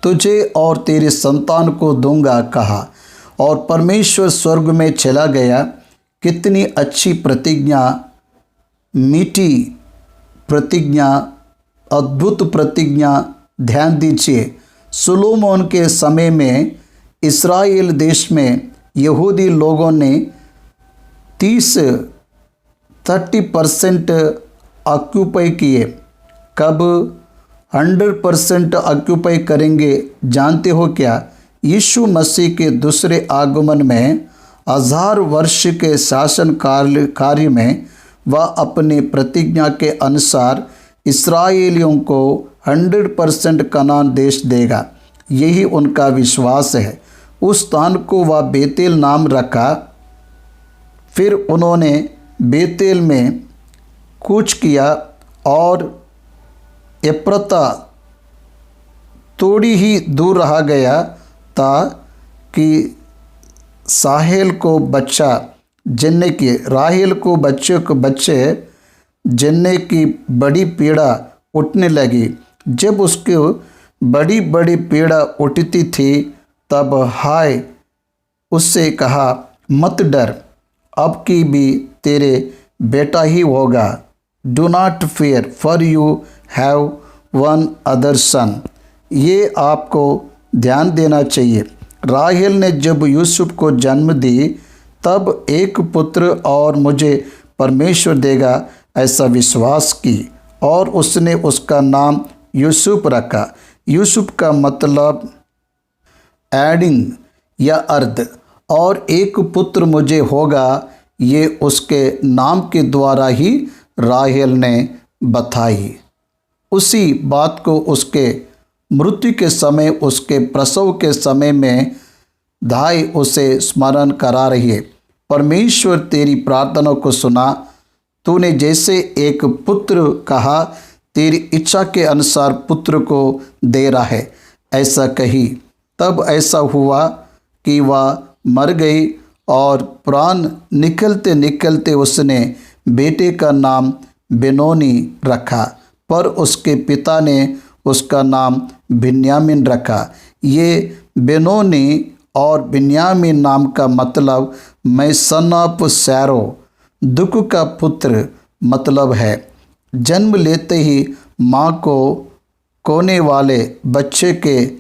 तुझे और तेरे संतान को दूंगा कहा, और परमेश्वर स्वर्ग में चला गया। कितनी अच्छी प्रतिज्ञा, मीठी प्रतिज्ञा, अद्भुत प्रतिज्ञा। ध्यान दीजिए, सुलोमोन के समय में इस्राएल देश में यहूदी लोगों ने 30% ऑक्यूपाई किए। कब 100% ऑक्यूपाई करेंगे जानते हो क्या? यीशु मसीह के दूसरे आगमन में 1000 वर्ष के शासन कार्य में वह अपनी प्रतिज्ञा के अनुसार इस्राएलियों को 100% कनान देश देगा। यही उनका विश्वास है। उस स्थान को वह बेतेल नाम रखा। फिर उन्होंने बेतेल में कूच किया और एप्रता थोड़ी ही दूर रहा गया था कि साहेल को बच्चा जन्ने की, राहेल को बच्चे जन्ने की बड़ी पीड़ा उठने लगी। जब उसकी बड़ी बड़ी पीड़ा उठती थी तब हाय उससे कहा, मत डर, अब की भी तेरे बेटा ही होगा। Do not fear for you have one other son. ये आपको ध्यान देना चाहिए। राहेल ने जब यूसुफ को जन्म दी तब एक पुत्र और मुझे परमेश्वर देगा ऐसा विश्वास की, और उसने उसका नाम यूसुफ रखा। यूसुफ का मतलब एडिंग या अर्ध, और एक पुत्र मुझे होगा, ये उसके नाम के द्वारा ही राहेल ने बताई। उसी बात को उसके मृत्यु के समय, उसके प्रसव के समय में धाई उसे स्मरण करा रही है। परमेश्वर तेरी प्रार्थना को सुना। तूने जैसे एक पुत्र कहा, तेरी इच्छा के अनुसार पुत्र को दे रहा है, ऐसा कही। तब ऐसा हुआ कि वह मर गई और प्राण निकलते निकलते उसने बेटे का नाम बेनोनी रखा, पर उसके पिता ने उसका नाम बिन्यामीन रखा। ये बेनोनी और बिन्यामीन नाम का मतलब मैं सन ऑफ सैरो, दुख का पुत्र मतलब है। जन्म लेते ही माँ को कोने वाले बच्चे के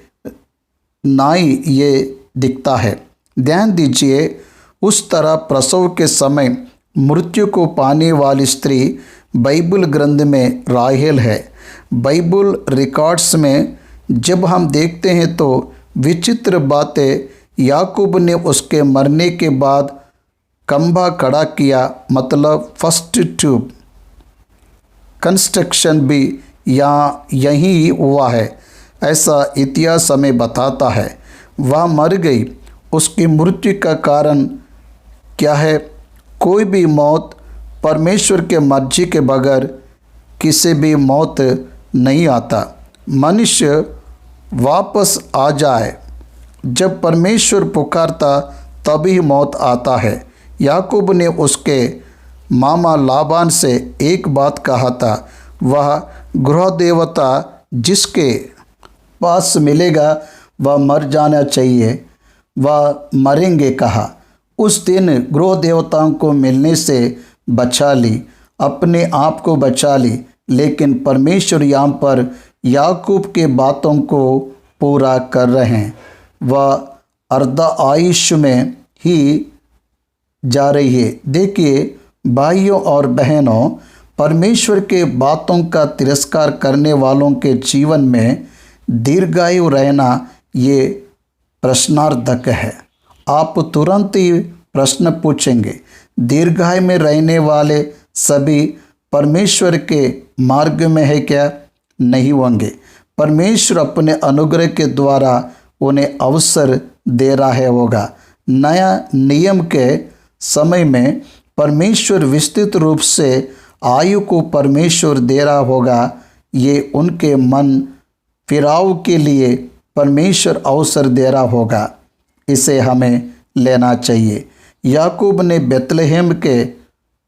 नाई ये दिखता है। ध्यान दीजिए, उस तरह प्रसव के समय मृत्यु को पाने वाली स्त्री बाइबल ग्रंथ में राहेल है। बाइबल रिकॉर्ड्स में जब हम देखते हैं तो विचित्र बातें, याकूब ने उसके मरने के बाद खंभा खड़ा किया, मतलब फर्स्ट ट्यूब कंस्ट्रक्शन भी यहीं हुआ है, ऐसा इतिहास हमें बताता है। वह मर गई। उसकी मृत्यु का कारण क्या है? कोई भी मौत परमेश्वर के मर्जी के बगैर किसी भी मौत नहीं आता। मनुष्य वापस आ जाए, जब परमेश्वर पुकारता तभी मौत आता है। याकूब ने उसके मामा लाबान से एक बात कहा था, वह गृह देवता जिसके पास मिलेगा वह मर जाना चाहिए, वह मरेंगे कहा। उस दिन गृह देवताओं को मिलने से बचा ली, अपने आप को बचा ली, लेकिन परमेश्वर यहाँ पर याकूब के बातों को पूरा कर रहे हैं। वह अर्धा आयुष्य में ही जा रही है। देखिए भाइयों और बहनों, परमेश्वर के बातों का तिरस्कार करने वालों के जीवन में दीर्घायु रहना ये प्रश्नार्थक है। आप तुरंत ही प्रश्न पूछेंगे, दीर्घायु में रहने वाले सभी परमेश्वर के मार्ग में है क्या? नहीं होंगे। परमेश्वर अपने अनुग्रह के द्वारा उन्हें अवसर दे रहा है होगा। नया नियम के समय में परमेश्वर विस्तृत रूप से आयु को परमेश्वर दे रहा होगा। ये उनके मन फिराव के लिए परमेश्वर अवसर दे रहा होगा। इसे हमें लेना चाहिए। याकूब ने बेतलहम के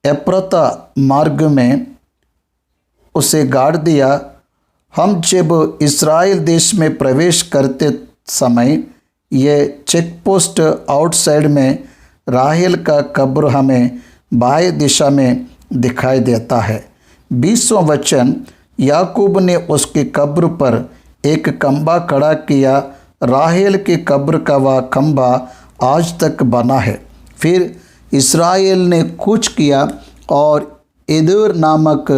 एप्रता मार्ग में उसे गाड़ दिया। हम जब इस्राएल देश में प्रवेश करते समय ये चेक पोस्ट आउटसाइड में राहेल का कब्र हमें बाएं दिशा में दिखाई देता है। 20वां वचन, याकूब ने उसके कब्र पर एक खंभा खड़ा किया। राहेल के कब्र का वह खंभा आज तक बना है। फिर इस्राएल ने कूच किया और एदोर नामक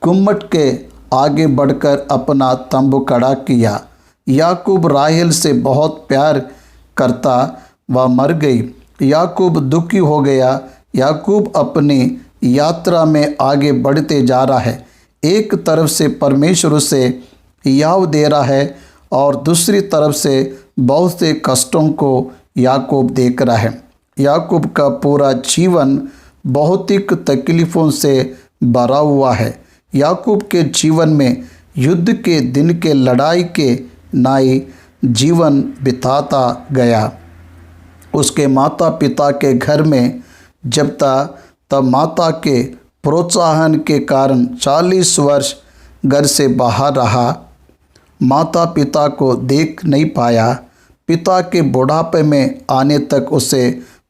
गुम्मट के आगे बढ़कर अपना तंबू खड़ा किया। याकूब राहेल से बहुत प्यार करता, वह मर गई। याकूब दुखी हो गया। याकूब अपनी यात्रा में आगे बढ़ते जा रहा है। एक तरफ से परमेश्वर उसे याव दे रहा है और दूसरी तरफ से बहुत से कष्टों को याकूब देख रहा है। याकूब का पूरा जीवन भौतिक तकलीफ़ों से भरा हुआ है। याकूब के जीवन में युद्ध के दिन के लड़ाई के नाई जीवन बिताता गया। उसके माता पिता के घर में जब था तब माता के प्रोत्साहन के कारण 40 वर्ष घर से बाहर रहा। माता पिता को देख नहीं पाया। पिता के बुढ़ापे में आने तक उसे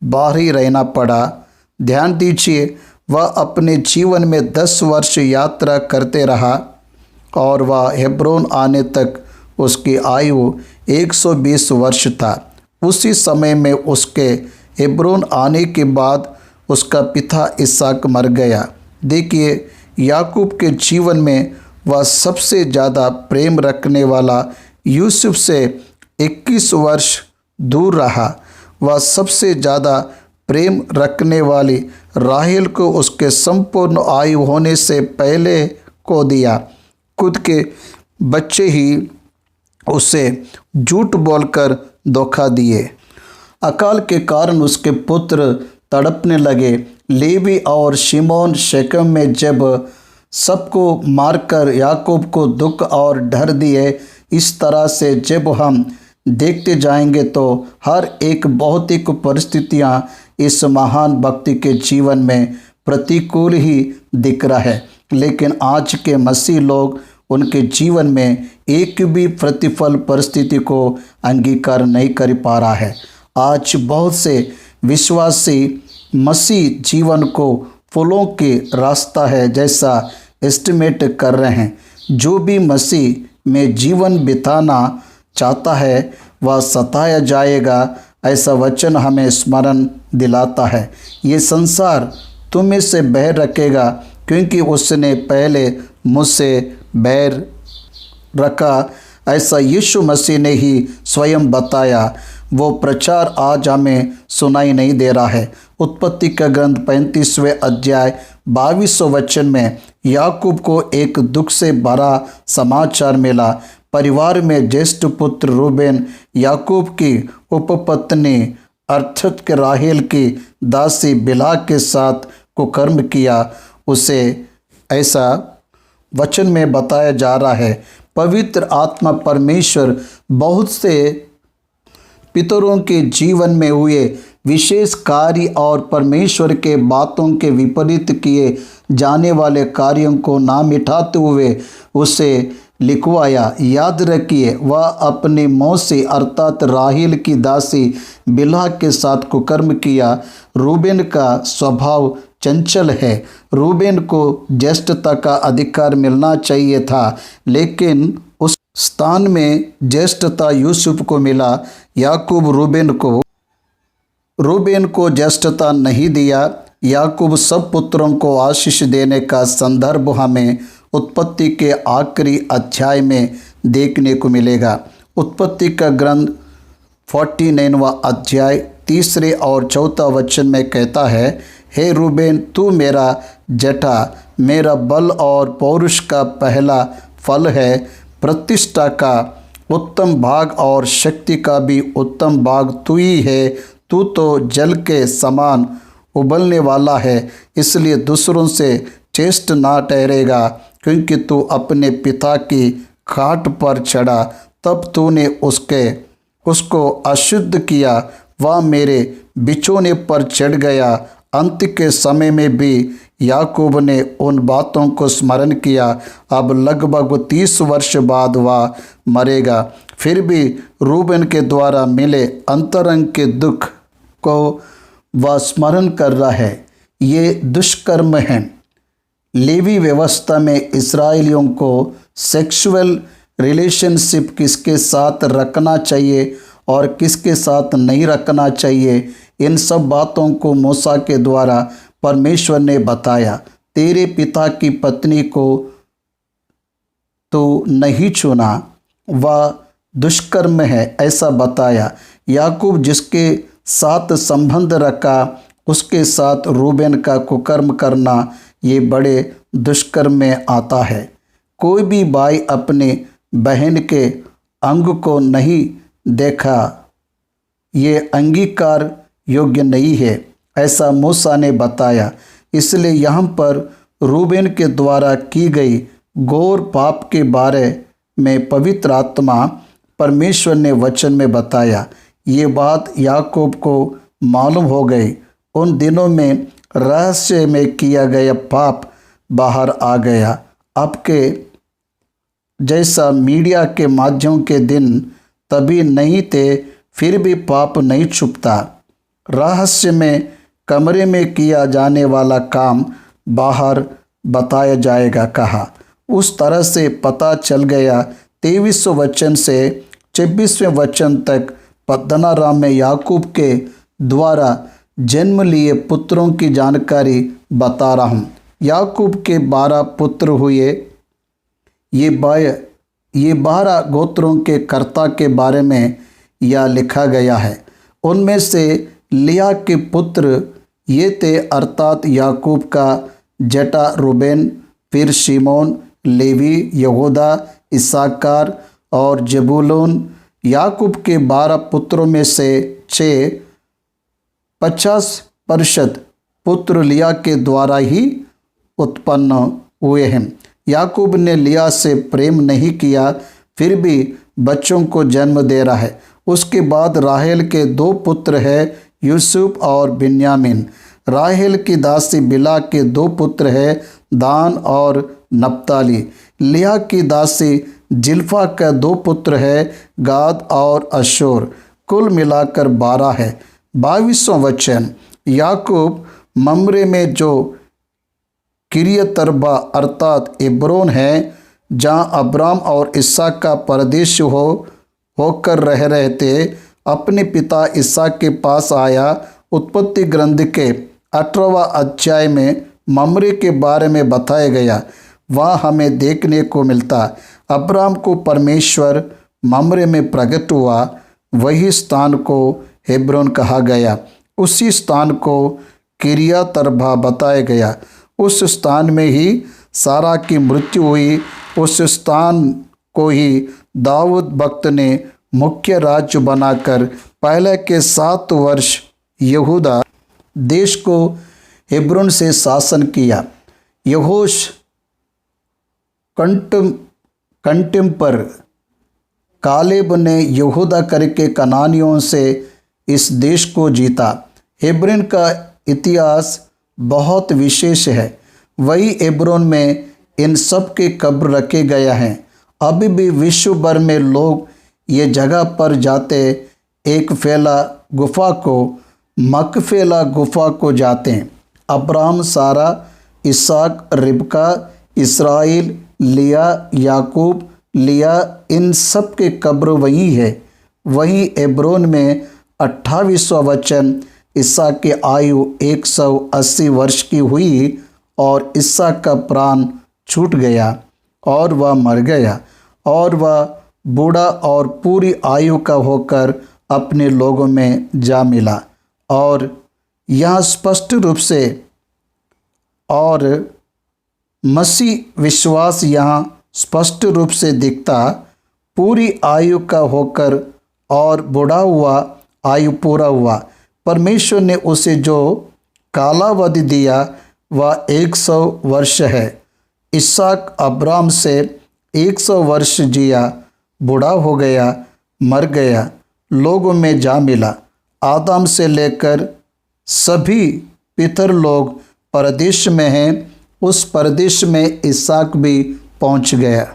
बाहर ही रहना पड़ा। ध्यान दीजिए, वह अपने जीवन में 10 वर्ष यात्रा करते रहा और वह हेब्रोन आने तक उसकी आयु 120 वर्ष था। उसी समय में उसके हेब्रोन आने के बाद उसका पिता इसहाक मर गया। देखिए, याकूब के जीवन में वह सबसे ज़्यादा प्रेम रखने वाला यूसुफ से 21 वर्ष दूर रहा। वह सबसे ज़्यादा प्रेम रखने वाली राहेल को उसके संपूर्ण आयु होने से पहले को दिया। खुद के बच्चे ही उसे झूठ बोलकर धोखा दिए। अकाल के कारण उसके पुत्र तड़पने लगे। लेवी और शिमोन शेकेम में जब सबको मारकर याकूब को दुख और डर दिए। इस तरह से जब हम देखते जाएंगे तो हर एक भौतिक परिस्थितियां इस महान व्यक्ति के जीवन में प्रतिकूल ही दिख रहा है, लेकिन आज के मसीह लोग उनके जीवन में एक भी प्रतिफल परिस्थिति को अंगीकार नहीं कर पा रहा है। आज बहुत से विश्वासी मसीह जीवन को फूलों के रास्ता है जैसा एस्टिमेट कर रहे हैं। जो भी मसीह में जीवन बिताना चाहता है वह सताया जाएगा, ऐसा वचन हमें स्मरण दिलाता है। ये संसार तुम्हें से बैर रखेगा क्योंकि उसने पहले मुझसे बैर रखा, ऐसा यीशु मसीह ने ही स्वयं बताया। वो प्रचार आज हमें सुनाई नहीं दे रहा है। उत्पत्ति का ग्रंथ 35वें अध्याय 22वें वचन में याकूब को एक दुख से भरा समाचार मिला। परिवार में ज्येष्ठ पुत्र रूबेन याकूब की उपपत्नी अर्थात के राहेल की दासी बिलहा के साथ कुकर्म किया। उसे ऐसा वचन में बताया जा रहा है। पवित्र आत्मा परमेश्वर बहुत से पितरों के जीवन में हुए विशेष कार्य और परमेश्वर के बातों के विपरीत किए जाने वाले कार्यों को ना मिटाते हुए उसे लिखवाया। याद रखिए, वह अपनी मौसी अर्थात राहेल की दासी बिलहा के साथ कुकर्म किया। रूबेन का स्वभाव चंचल है। रूबेन को ज्येष्ठता का अधिकार मिलना चाहिए था, लेकिन उस स्थान में ज्येष्ठता यूसुफ को मिला। याकूब रूबेन को ज्येष्ठता नहीं दिया। याकूब सब पुत्रों को आशीष देने का संदर्भ हमें उत्पत्ति के आखिरी अध्याय में देखने को मिलेगा। उत्पत्ति का ग्रंथ 49वां अध्याय 3 और 4 वचन में कहता है, हे रूबेन, तू मेरा जटा, मेरा बल और पौरुष का पहला फल है। प्रतिष्ठा का उत्तम भाग और शक्ति का भी उत्तम भाग तू ही है। तू तो जल के समान उबलने वाला है, इसलिए दूसरों से श्रेष्ठ ना ठहरेगा, क्योंकि तू अपने पिता की खाट पर चढ़ा, तब तूने उसको अशुद्ध किया। वह मेरे बिछोने पर चढ़ गया। अंत के समय में भी याकूब ने उन बातों को स्मरण किया। अब लगभग 30 वर्ष बाद वह मरेगा। फिर भी रूबेन के द्वारा मिले अंतरंग के दुख को वह स्मरण कर रहा है। ये दुष्कर्म हैं। लेवी व्यवस्था में इस्राएलियों को सेक्सुअल रिलेशनशिप किसके साथ रखना चाहिए और किसके साथ नहीं रखना चाहिए, इन सब बातों को मूसा के द्वारा परमेश्वर ने बताया। तेरे पिता की पत्नी को तो नहीं छूना, वह दुष्कर्म है, ऐसा बताया। याकूब जिसके साथ संबंध रखा, उसके साथ रूबेन का कुकर्म करना ये बड़े दुष्कर्म में आता है। कोई भी भाई अपने बहन के अंग को नहीं देखा, ये अंगीकार योग्य नहीं है, ऐसा मूसा ने बताया। इसलिए यहाँ पर रूबेन के द्वारा की गई घोर पाप के बारे में पवित्र आत्मा परमेश्वर ने वचन में बताया। ये बात याकूब को मालूम हो गई। उन दिनों में रहस्य में किया गया पाप बाहर आ गया। अब के जैसा मीडिया के माध्यम के दिन तभी नहीं थे, फिर भी पाप नहीं छुपता। रहस्य में कमरे में किया जाने वाला काम बाहर बताया जाएगा, कहा। उस तरह से पता चल गया। 23वें वचन से 26वें वचन तक पद्दनाराम में याकूब के द्वारा जन्म लिए पुत्रों की जानकारी बता रहा हूँ। याकूब के 12 पुत्र हुए। ये 12 गोत्रों के कर्ता के बारे में यह लिखा गया है। उनमें से लिया के पुत्र ये थे, अर्थात याकूब का जटा रूबेन, फिर शिमोन, लेवी, यहूदा, इसाकार और जबूलून। याकूब के 12 पुत्रों में से 50% पुत्र लिया के द्वारा ही उत्पन्न हुए हैं। याकूब ने लिया से प्रेम नहीं किया, फिर भी बच्चों को जन्म दे रहा है। उसके बाद राहेल के 2 पुत्र हैं, यूसुफ और बिन्यामीन। राहेल की दासी बिला के 2 पुत्र हैं, दान और नप्ताली। लिया की दासी जिल्फा का 2 पुत्र हैं, गाद और अशूर। कुल मिलाकर 12 है। 22वां वचन, याकूब ममरे में जो किरियतरबा अर्थात इब्रोन है, जहाँ अब्राम और इसहाक का परदेश होकर रह रहे थे, अपने पिता इसहाक के पास आया। उत्पत्ति ग्रंथ के 18वां अध्याय में ममरे के बारे में बताया गया। वहाँ हमें देखने को मिलता, अब्राम को परमेश्वर ममरे में प्रकट हुआ। वही स्थान को हेब्रोन कहा गया। उसी स्थान को किरियतरबा बताया गया। उस स्थान में ही सारा की मृत्यु हुई। उस स्थान को ही दाऊद भक्त ने मुख्य राज्य बनाकर पहले के 7 वर्ष यहूदा देश को हेब्रोन से शासन किया। यहोश कंटेम्पर कालेब ने यहूदा करके कनानियों से इस देश को जीता। हेब्रोन का इतिहास बहुत विशेष है। वही हेब्रोन में इन सब के कब्र रखे गए हैं। अभी भी विश्व भर में लोग ये जगह पर जाते एक फेला गुफा को मकफेला गुफा को जाते हैं। अब्राहम, सारा, इसहाक, रिबका, इसराइल, लिया, याकूब, लिया, इन सब के कब्र वही है। वहीं हेब्रोन में 28वां वचन, इसहाक की आयु 180 वर्ष की हुई और इसहाक का प्राण छूट गया और वह मर गया और वह बूढ़ा और पूरी आयु का होकर अपने लोगों में जा मिला। और यहाँ स्पष्ट रूप से और मसीह विश्वास यहाँ स्पष्ट रूप से दिखता, पूरी आयु का होकर और बूढ़ा हुआ, आयु पूरा हुआ। परमेश्वर ने उसे जो कालावधि दिया वह 100 वर्ष है। इसहाक अब्राहम से 100 वर्ष जिया, बूढ़ा हो गया, मर गया, लोगों में जा मिला। आदम से लेकर सभी पितर लोग परदेश में हैं, उस परदेश में इसहाक भी पहुंच गया।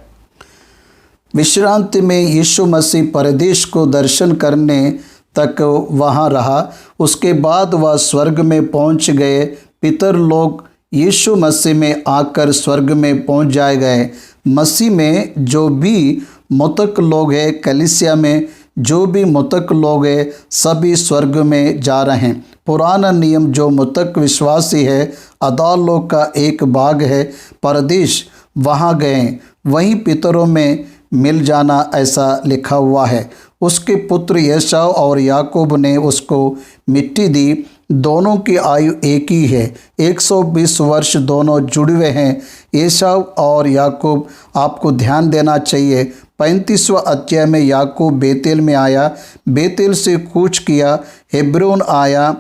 विश्रांति में यीशु मसीह परदेश को दर्शन करने तक वहाँ रहा। उसके बाद वह स्वर्ग में पहुँच गए। पितर लोग यीशु मसीह में आकर स्वर्ग में पहुँच जाए गए। मसीह में जो भी मृतक लोग हैं, कलीसिया में जो भी मृतक लोग हैं, सभी स्वर्ग में जा रहे हैं। पुराना नियम जो मृतक विश्वासी है, अदाल लोग का एक भाग है, परदेश वहाँ गए, वहीं पितरों में मिल जाना ऐसा लिखा हुआ है। उसके पुत्र एसाव और याकूब ने उसको मिट्टी दी। दोनों की आयु एक ही है, 120 वर्ष दोनों जुड़े हुए हैं। एसाव और याकूब, आपको ध्यान देना चाहिए, 35वां अध्याय में याकूब बेतेल में आया, बेतेल से कूच किया, हेब्रोन आया,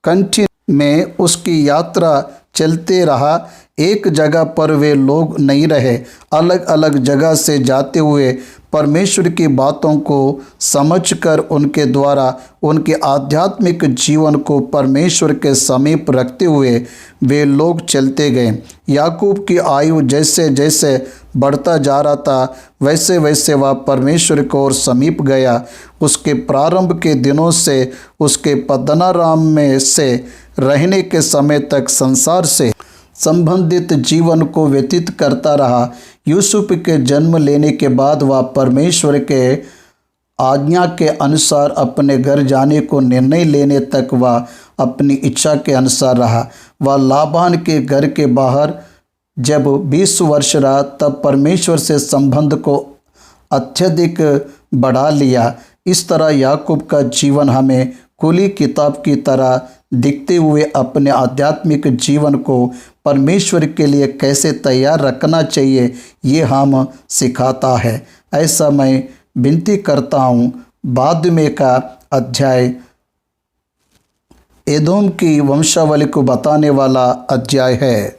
कंठी में उसकी यात्रा चलते रहा। एक जगह पर वे लोग नहीं रहे, अलग अलग जगह से जाते हुए परमेश्वर की बातों को समझकर उनके द्वारा उनके आध्यात्मिक जीवन को परमेश्वर के समीप रखते हुए वे लोग चलते गए। याकूब की आयु जैसे जैसे बढ़ता जा रहा था, वैसे वैसे वह परमेश्वर को और समीप गया। उसके प्रारंभ के दिनों से उसके पद्दनाराम में से रहने के समय तक संसार से संबंधित जीवन को व्यतीत करता रहा। यूसुफ के जन्म लेने के बाद वह परमेश्वर के आज्ञा के अनुसार अपने घर जाने को निर्णय लेने तक वह अपनी इच्छा के अनुसार रहा। वह लाबान के घर के बाहर जब 20 वर्ष रहा, तब परमेश्वर से संबंध को अत्यधिक बढ़ा लिया। इस तरह याकूब का जीवन हमें खुली किताब की तरह दिखते हुए अपने आध्यात्मिक जीवन को परमेश्वर के लिए कैसे तैयार रखना चाहिए, ये हम सिखाता है। ऐसा मैं विनती करता हूँ। बाद में का अध्याय एदोम की वंशावली को बताने वाला अध्याय है।